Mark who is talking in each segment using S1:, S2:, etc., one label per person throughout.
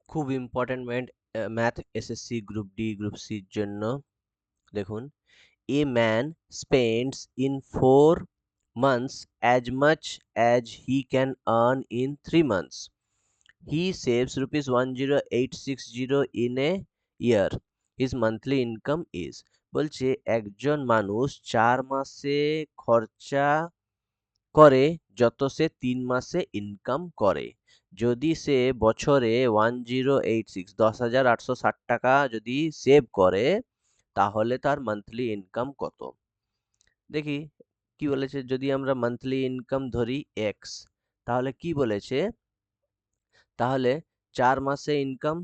S1: খুব important math SSC group D group সির জন্য। দেখুন, a man spends in 4 months as much as he can earn in 3 months. He saves rupees 10860 in a year. His monthly income is, বলছে একজন মানুষ 4 মাসে খরচা করে যত সে 3 মাসে ইনকাম করে। যদি সে বছরে 10,860 যদি সেভ করে, তাহলে তার মান্থলি ইনকাম কত? দেখি কি বলেছে। যদি আমরা মান্থলি ইনকাম ধরি এক্স, তাহলে কি বলেছে? তাহলে 4 মাসে ইনকাম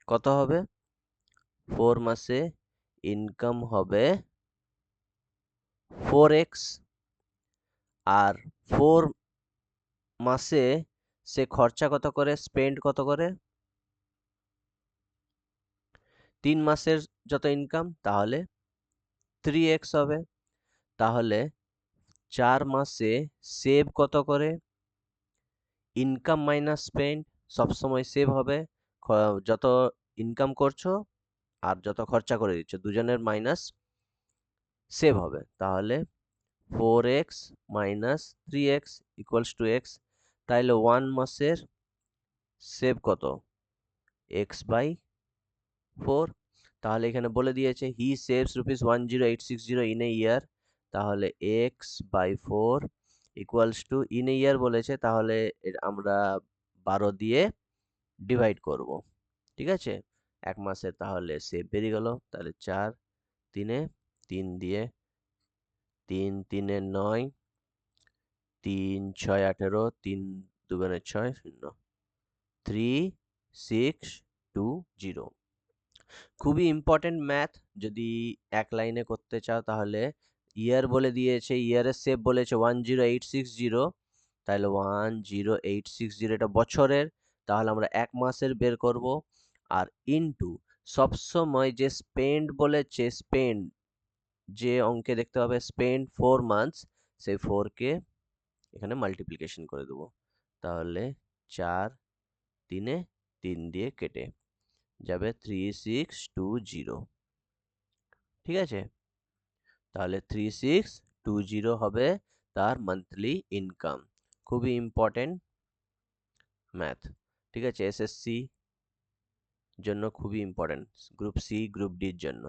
S1: কত হবে? 4 মাসে ইনকাম হবে 4x। আর 4 মাসে সে খরচা কত করে, স্পেন্ড কত করে? 3 মাসের যত ইনকাম, তাহলে 3x হবে। তাহলে 4 মাসে সেভ কত করে? ইনকাম মাইনাস স্পেন্ড সবসময় সেভ হবে। যত ইনকাম করছো আর যত খরচা করে দিচ্ছ, দুজনের মাইনাস সেভ হবে। তাহলে 4x minus 3x equals to x. তাইলে 1 মাসের সেভ কত? x/4। তাহলে এখানে বলে দিয়েছে he saves rupees 10860 in a year. তাহলে x/4 equals to in a year বলেছে, তাহলে আমরা 12 দিয়ে ডিভাইড করব। ঠিক আছে, 1 মাসের তাহলে সেভ বেরিয়ে গেল। তাহলে 4 3-এ 3 দিয়ে 3 3-এ 9, 3 6 18, 3 2 6 0, 3620। খুবই ইম্পর্টেন্ট ম্যাথ। যদি এক লাইনে করতে চাও, তাহলে ইয়ার বলে দিয়েছে, ইয়ারের সেভ বলেছে 10860। তাহলে 10860 এটা বছরের, তাহলে আমরা 1 মাসের বের করব। আর ইনটু সবসময় যে স্পেন্ড বলেছে, স্পেন্ড যে অঙ্কে দেখতে হবে স্পেন্ড 4 মান্থস, সেই 4কে এখানে মাল্টিপ্লিকেশন করে দেবো। তাহলে 4 3-এ 3 দিয়ে কেটে যাবে 3620। ঠিক আছে, তাহলে 3620 হবে তার মান্থলি ইনকাম। খুবই ইম্পর্টেন্ট ম্যাথ। ঠিক আছে, এসএসসি জন্য খুবই ইম্পর্টেন্ট, গ্রুপ সি গ্রুপ ডির জন্য।